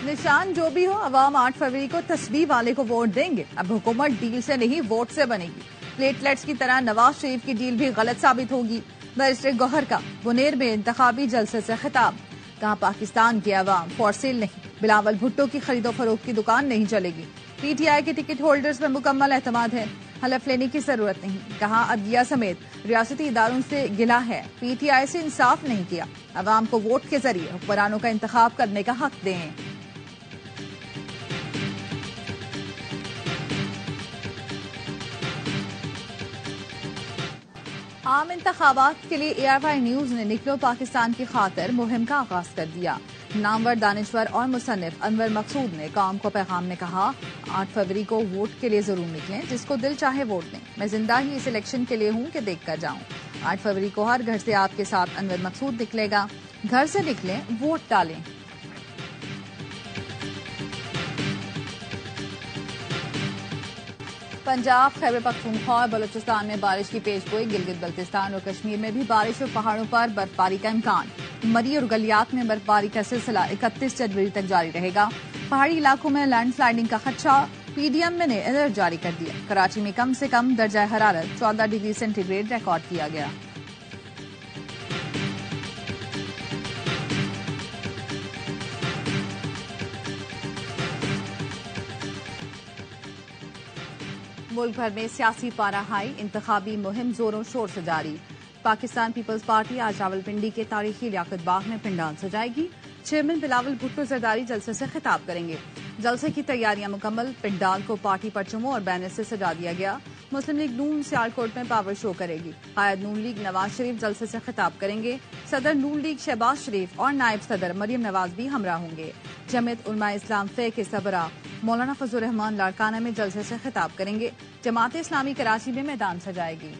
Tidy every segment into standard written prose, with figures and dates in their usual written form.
نشان جو بھی ہو، عوام 8 فروری کو تسبیح والے کو ووٹ دیں گے۔ اب حکومت ڈیل سے نہیں ووٹ سے بنے گی۔ پلیٹلیٹس کی طرح نواز شریف کی ڈیل بھی غلط ثابت ہوگی۔ بیرسٹر گوہر کا بنیر میں انتخابی جلسے سے خطاب، کہا پاکستان کی عوام فور سیل نہیں، بلاول بھٹو کی خرید و فروخت کی دکان نہیں چلے گی۔ پی ٹی آئی کے ٹکٹ ہولڈرز پر مکمل اعتماد ہے، حلف لینے کی ضرورت نہیں، کہا عدلیہ سمیت ریاستی اداروں سے گلہ ہے، پی ٹی آئی سے انصاف نہیں کیا، عوام کو ووٹ کے ذریعے حکمرانوں کا انتخاب کرنے کا حق دیں۔ عام انتخابات کے لیے اے آر وائی نیوز نے نکلو پاکستان کی خاطر مہم کا آغاز کر دیا۔ نامور دانشور اور مصنف انور مقصود نے قوم کو پیغام میں کہا، 8 فروری کو ووٹ کے لیے ضرور نکلیں، جس کو دل چاہے ووٹ دیں، میں زندہ ہی اس الیکشن کے لیے ہوں کہ دیکھ کر جاؤں۔ 8 فروری کو ہر گھر سے آپ کے ساتھ انور مقصود نکلے گا، گھر سے نکلیں، ووٹ ڈالیں۔ پنجاب، خیبر پختونخوا اور بلوچستان میں بارش کی پیش گوئی، گلگت بلتستان اور کشمیر میں بھی بارش اور پہاڑوں پر برفباری کا امکان۔ مری اور گلیات میں برفباری کا سلسلہ 31 جنوری تک جاری رہے گا۔ پہاڑی علاقوں میں لینڈ سلائڈنگ کا خدشہ، پی ڈی ایم نے الرٹ جاری کر دیا۔ کراچی میں کم سے کم درجہ حرارت 14 ڈگری سینٹی گریڈ ریکارڈ کیا گیا۔ ملک بھر میں سیاسی پارا ہائی، انتخابی مہم زوروں شور سے جاری۔ پاکستان پیپلز پارٹی آج راولپنڈی کے تاریخی لیاقت باغ میں پنڈال سجائے گی۔ چیئرمین بلاول بھٹو زرداری جلسے سے خطاب کریں گے۔ جلسے کی تیاریاں مکمل، پنڈال کو پارٹی پرچموں اور بینر سے سجا دیا گیا۔ مسلم لیگ نون سیالکوٹ میں پاور شو کرے گی۔ قائد نون لیگ نواز شریف جلسے سے خطاب کریں گے۔ صدر نون لیگ شہباز شریف اور نائب صدر مریم نواز بھی ہمراہ ہوں گے۔ جمعیت علماء اسلام فے کے سربراہ مولانا فضل الرحمان لاڑکانہ میں جلسے سے خطاب کریں گے۔ جماعت اسلامی کراچی میں میدان سجائے گی۔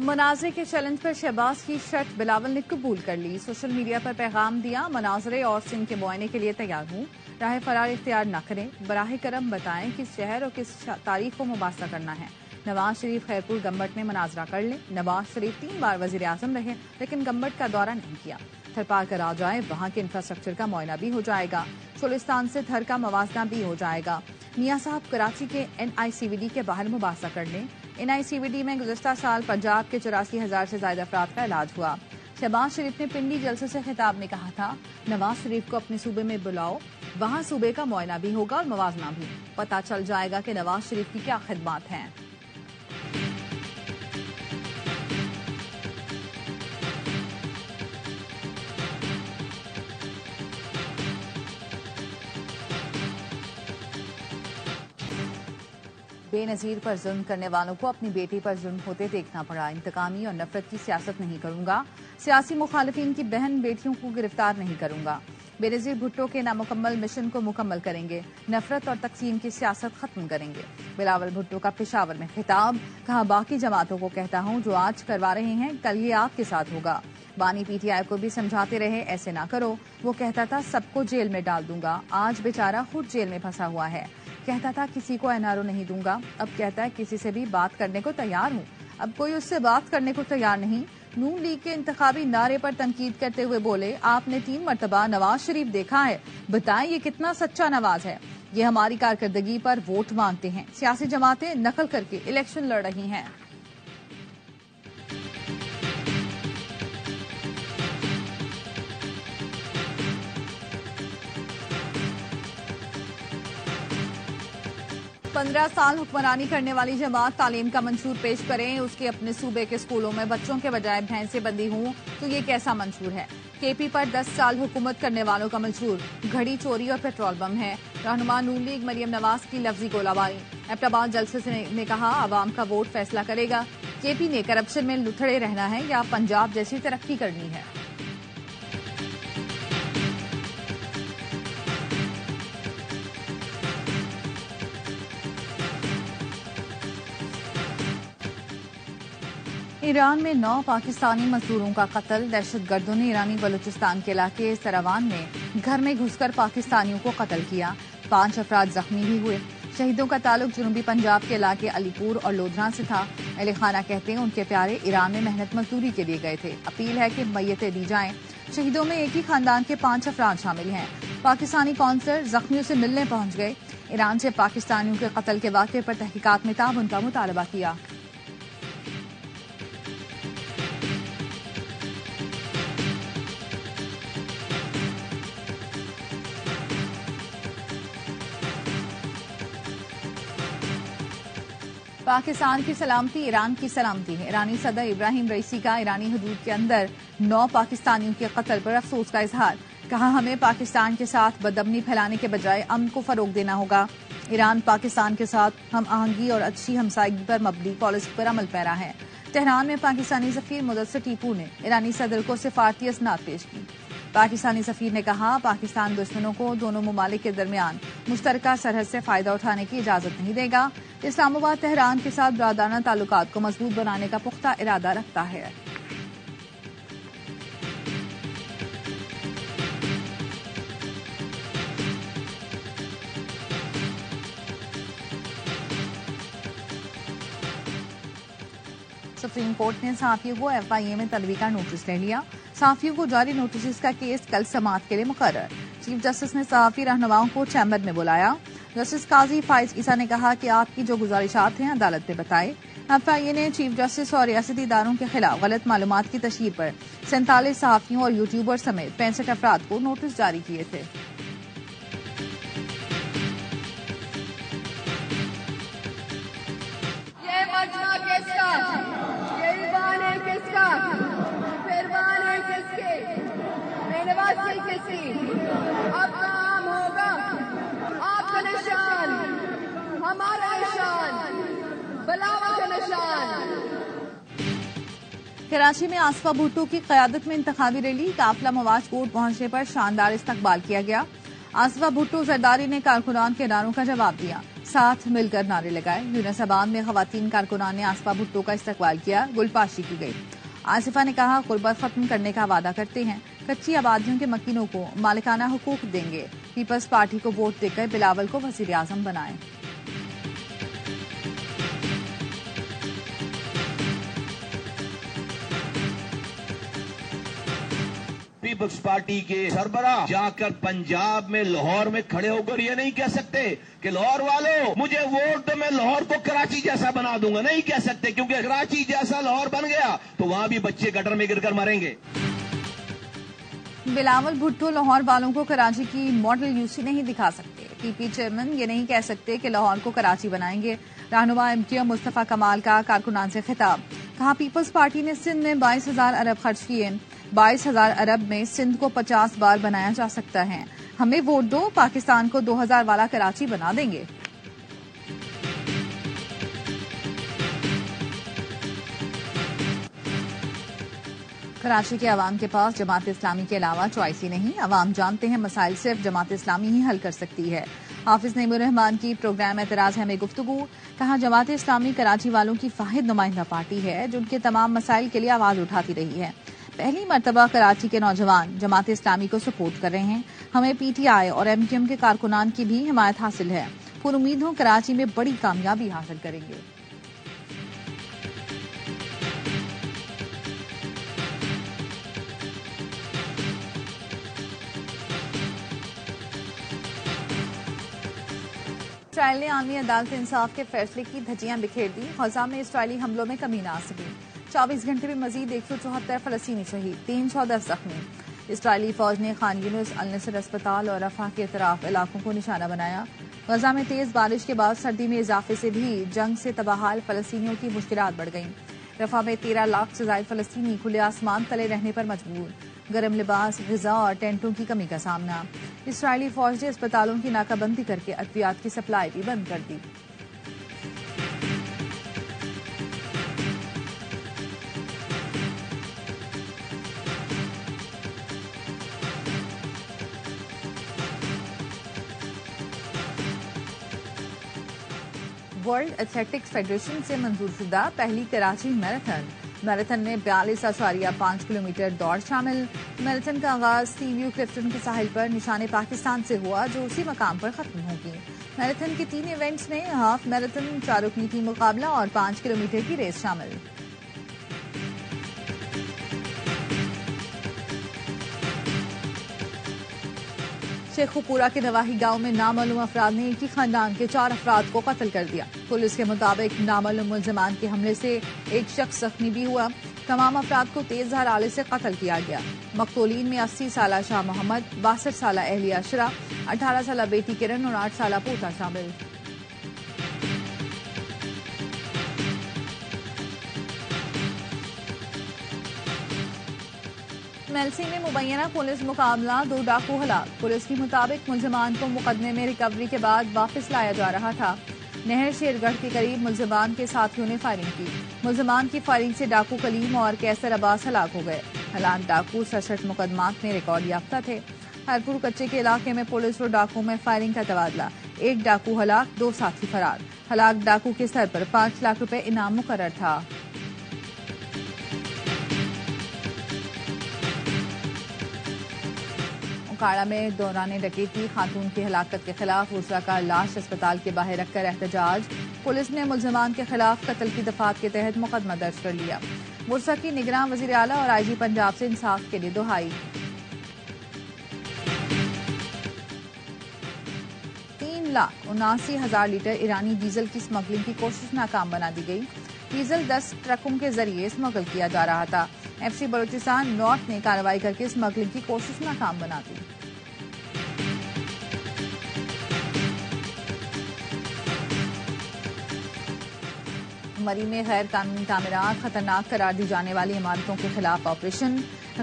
مناظرے کے چیلنج پر شہباز کی شرط بلاول نے قبول کر لی۔ سوشل میڈیا پر پیغام دیا، مناظرے اور سن کے معائنے کے لیے تیار ہوں، راہ فرار اختیار نہ کریں، براہ کرم بتائیں کس شہر اور کس تاریخ کو مباحثہ کرنا ہے۔ نواز شریف خیرپور گمبٹ میں مناظرہ کر لیں۔ نواز شریف 3 بار وزیر اعظم رہے لیکن گمبٹ کا دورہ نہیں کیا۔ تھر پار کر آ جائیں، وہاں کے انفراسٹرکچر کا معائنہ بھی ہو جائے گا، چولستان سے تھر کا موازنہ بھی ہو جائے گا۔ میاں صاحب کراچی کے این آئی سی وی ڈی کے باہر مباحثہ کر لیں۔ این آئی سی وی ڈی میں گزشتہ سال پنجاب کے 84,000 سے زائد افراد کا علاج ہوا۔ شہباز شریف نے پنڈی جلسے سے خطاب میں کہا تھا، نواز شریف کو اپنے صوبے میں بلاؤ، وہاں صوبے کا معائنہ بھی ہوگا اور موازنہ بھی، پتہ چل جائے گا کہ نواز شریف کی کیا خدمات ہیں۔ بے نظیر پر ظلم کرنے والوں کو اپنی بیٹی پر ظلم ہوتے دیکھنا پڑا، انتقامی اور نفرت کی سیاست نہیں کروں گا، سیاسی مخالفین کی بہن بیٹیوں کو گرفتار نہیں کروں گا، بے نظیر بھٹو کے نامکمل مشن کو مکمل کریں گے، نفرت اور تقسیم کی سیاست ختم کریں گے۔ بلاول بھٹو کا پشاور میں خطاب، کہا باقی جماعتوں کو کہتا ہوں جو آج کروا رہے ہیں کل یہ آپ کے ساتھ ہوگا۔ بانی پی ٹی آئی کو بھی سمجھاتے رہے ایسے نہ کرو، وہ کہتا تھا سب کو جیل میں ڈال دوں گا، آج بیچارہ خود جیل میں پھنسا ہوا ہے۔ کہتا تھا کسی کو این آر او نہیں دوں گا، اب کہتا ہے کسی سے بھی بات کرنے کو تیار ہوں، اب کوئی اس سے بات کرنے کو تیار نہیں۔ نون لیگ کے انتخابی نعرے پر تنقید کرتے ہوئے بولے، آپ نے 3 مرتبہ نواز شریف دیکھا ہے، بتائیں یہ کتنا سچا نواز ہے، یہ ہماری کارکردگی پر ووٹ مانگتے ہیں، سیاسی جماعتیں نقل کر کے الیکشن لڑ رہی ہیں۔ پندرہ سال حکمرانی کرنے والی جماعت تعلیم کا منشور پیش کریں، اس کے اپنے صوبے کے اسکولوں میں بچوں کے بجائے بھینسیں بندی ہوں تو یہ کیسا منشور ہے؟ کے پی پر 10 سال حکومت کرنے والوں کا منشور گھڑی چوری اور پیٹرول بم ہے۔ رہنما نون لیگ مریم نواز کی لفظی گولہ باری، ایبٹ آباد جلسے نے کہا عوام کا ووٹ فیصلہ کرے گا، کے پی نے کرپشن میں لتھڑے رہنا ہے یا پنجاب جیسی ترقی کرنی ہے۔ ایران میں 9 پاکستانی مزدوروں کا قتل، دہشت گردوں نے ایرانی بلوچستان کے علاقے سروان میں گھر میں گھس کر پاکستانیوں کو قتل کیا، 5 افراد زخمی بھی ہوئے۔ شہیدوں کا تعلق جنوبی پنجاب کے علاقے علی پور اور لودھراں سے تھا۔ اہل خانہ کہتے ہیں ان کے پیارے ایران میں محنت مزدوری کے لیے گئے تھے۔ اپیل ہے کہ میتیں دی جائیں۔ شہیدوں میں ایک ہی خاندان کے 5 افراد شامل ہیں۔ پاکستانی کونسلر زخمیوں سے ملنے پہنچ گئے۔ ایران سے پاکستانیوں کے قتل کے واقعے پر تحقیقات میں تعاون کا مطالبہ کیا۔ پاکستان کی سلامتی ایران کی سلامتی ہے۔ ایرانی صدر ابراہیم رئیسی کا ایرانی حدود کے اندر 9 پاکستانیوں کے قتل پر افسوس کا اظہار۔ کہا ہمیں پاکستان کے ساتھ بدامنی پھیلانے کے بجائے امن کو فروغ دینا ہوگا۔ ایران پاکستان کے ساتھ ہم آہنگی اور اچھی ہمسائیگی پر مبنی پالیسی پر عمل پیرا ہے۔ تہران میں پاکستانی سفیر مدثر ٹیپو نے ایرانی صدر کو سفارتی اسناد پیش کی۔ پاکستانی سفیر نے کہا پاکستان دشمنوں کو دونوں ممالک کے درمیان مشترکہ سرحد سے فائدہ اٹھانے کی اجازت نہیں دے گا۔ اسلام آباد تہران کے ساتھ برادرانہ تعلقات کو مضبوط بنانے کا پختہ ارادہ رکھتا ہے۔ سپریم کورٹ نے صحافیوں کو FIA میں طلبی کا نوٹس لے لیا۔ صحافیوں کو جاری نوٹسز کا کیس کل سماعت کے لیے مقرر۔ چیف جسٹس نے صحافی رہنماؤں کو چیمبر میں بلایا۔ جسٹس قاضی فائز عیسیٰ نے کہا کہ آپ کی جو گزارشات ہیں عدالت میں بتائیں۔ FIA نے چیف جسٹس اور ریاستی اداروں کے خلاف غلط معلومات کی تشہیر پر 47 صحافیوں اور یوٹیوبر سمیت 65 افراد کو نوٹس جاری کیے تھے۔ اب کام ہوگا آپ کا نشان، ہمارا نشان، بلاوا کا نشان۔ کراچی میں آصفہ بھٹو کی قیادت میں انتخابی ریلی، قافلہ مواج کوٹ پہنچنے پر شاندار استقبال کیا گیا۔ آصفہ بھٹو زرداری نے کارکنان کے نعروں کا جواب دیا، ساتھ مل کر نعرے لگائے۔ یونس آباد میں خواتین کارکنان نے آصفہ بھٹو کا استقبال کیا، گل پاشی کی گئی۔ آصفہ نے کہا غربت ختم کرنے کا وعدہ کرتے ہیں، کچی آبادیوں کے مکینوں کو مالکانہ حقوق دیں گے، پیپلز پارٹی کو ووٹ دے کر بلاول کو وزیر اعظم بنائیں۔ پیپلز پارٹی کے سربراہ جا کر پنجاب میں لاہور میں کھڑے ہو کر یہ نہیں کہہ سکتے کہ لاہور والوں مجھے ووٹ دو میں لاہور کو کراچی جیسا بنا دوں گا، نہیں کہہ سکتے، کیونکہ کراچی جیسا لاہور بن گیا تو وہاں بھی بچے گٹر میں گر کر مریں گے۔ بلاول بھٹو لاہور والوں کو کراچی کی ماڈل UC نہیں دکھا سکتے۔ PP چیئرمین یہ نہیں کہہ سکتے کہ لاہور کو کراچی بنائیں گے۔ رہنما MQ مصطفیٰ کمال کا کارکنان سے خطاب، کہا پیپلز پارٹی نے سندھ میں 22,000 ارب خرچ کیے، 22,000 ارب میں سندھ کو 50 بار بنایا جا سکتا ہے، ہمیں ووٹ دو، پاکستان کو 2000 والا کراچی بنا دیں گے۔ کراچی کے عوام کے پاس جماعت اسلامی کے علاوہ چوائس ہی نہیں، عوام جانتے ہیں مسائل صرف جماعت اسلامی ہی حل کر سکتی ہے۔ حافظ نعیم الرحمان کی پروگرام اعتراض ہے میں گفتگو، کہا جماعت اسلامی کراچی والوں کی واحد نمائندہ پارٹی ہے جو ان کے تمام مسائل کے لیے آواز اٹھاتی رہی ہے۔ پہلی مرتبہ کراچی کے نوجوان جماعت اسلامی کو سپورٹ کر رہے ہیں، ہمیں PTI اور MQM کے کارکنان کی بھی حمایت حاصل ہے، پر امید ہوں کراچی میں بڑی کامیابی حاصل کریں گے۔ اسرائیل نے عالمی عدالت انصاف کے فیصلے کی دھجیاں بکھیر دی، غزہ میں اسرائیلی حملوں میں کمی نہ آ سکی۔ 24 گھنٹے میں مزید 174 فلسطینی شہید، 310 زخمی۔ اسرائیلی فوج نے خان یونس، النصر اسپتال اور رفح کے اطراف علاقوں کو نشانہ بنایا۔ غزہ میں تیز بارش کے بعد سردی میں اضافے سے بھی جنگ سے تباہال فلسطینیوں کی مشکلات بڑھ گئیں۔ رفح میں 13 لاکھ سے زائد فلسطینی کھلے آسمان تلے رہنے پر مجبور، گرم لباس، غذا اور ٹینٹوں کی کمی کا سامنا۔ اسرائیلی فوج نے اسپتالوں کی ناکہ بندی کر کے ادویات کی سپلائی بھی بند کر دی۔ ورلڈ ایتھلیٹکس فیڈریشن سے منظور شدہ پہلی کراچی میراتھن میں 42.5 کلومیٹر دوڑ شامل، میراتھن کا آغاز سی ویو کلفٹن کے ساحل پر نشان پاکستان سے ہوا جو اسی مقام پر ختم ہوگی۔ میراتھن کے 3 ایونٹس میں ہاف میراتھن، 4 رکنی ٹیم مقابلہ اور 5 کلومیٹر کی ریس شامل۔ شیخو پورہ کے نواحی گاؤں میں نامعلوم افراد نے ایک ہی خاندان کے 4 افراد کو قتل کر دیا۔ پولیس کے مطابق نامعلوم ملزمان کے حملے سے ایک شخص زخمی بھی ہوا۔ تمام افراد کو تیز دھار آلے سے قتل کیا گیا۔ مقتولین میں 80 سالہ شاہ محمد، 62 سالہ اہلیہ اشرا، 18 سالہ بیٹی کرن اور 8 سالہ پوتا شامل۔ میلسی میں مبینہ پولیس مقابلہ، 2 ڈاکو ہلاک۔ پولیس کے مطابق ملزمان کو مقدمے میں ریکوری کے بعد واپس لایا جا رہا تھا۔ نہر شیر گڑھ کے قریب ملزمان کے ساتھیوں نے فائرنگ کی۔ ملزمان کی فائرنگ سے ڈاکو کلیم اور کیسر عباس ہلاک ہو گئے۔ ہلاک ڈاکو 67 مقدمات میں ریکارڈ یافتہ تھے۔ ہرپور کچے کے علاقے میں پولیس اور ڈاکو میں فائرنگ کا تبادلہ، 1 ڈاکو ہلاک، 2 ساتھی فرار۔ ہلاک ڈاکو کے سر پر 5 لاکھ روپے انعام مقرر تھا۔ اوکاڑا میں دوران ڈکیتی، خاتون کی ہلاکت کے خلاف ورثا کا لاش اسپتال کے باہر رکھ کر احتجاج۔ پولیس نے ملزمان کے خلاف قتل کی دفعات کے تحت مقدمہ درج کر لیا۔ ورثا کی نگراں وزیر اعلیٰ اور IG پنجاب سے انصاف کے لیے دہائی۔ 3,79,000 لیٹر ایرانی ڈیزل کی اسمگلنگ کی کوشش ناکام بنا دی گئی۔ ڈیزل 10 ٹرکوں کے ذریعے اسمگل کیا جا رہا تھا۔ FC بلوچستان نارتھ نے کارروائی کر کے اسمگلنگ کی کوشش ناکام بنا دی۔ مری میں غیر قانونی تعمیرات، خطرناک قرار دی جانے والی عمارتوں کے خلاف آپریشن،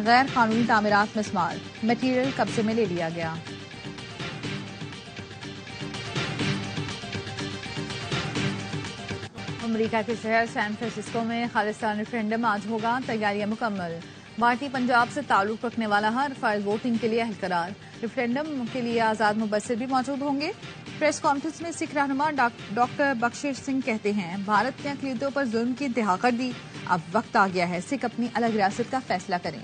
غیر قانونی تعمیرات مسمار، میٹیریل قبضے میں لے لیا گیا۔ امریکہ کے شہر سین فرانسسکو میں خالصتاً ریفرینڈم آج ہوگا، تیاریاں مکمل۔ بھارتی پنجاب سے تعلق رکھنے والا ہر فرد ووٹنگ کے لیے اہل قرار۔ ریفرینڈم کے لیے آزاد مبصر بھی موجود ہوں گے۔ پریس کانفرنس میں سکھ رہنما ڈاکٹر بخشش سنگھ کہتے ہیں، بھارت نے اقلیتوں پر ظلم کی انتہا کر دی، اب وقت آ گیا ہے سکھ اپنی الگ ریاست کا فیصلہ کریں۔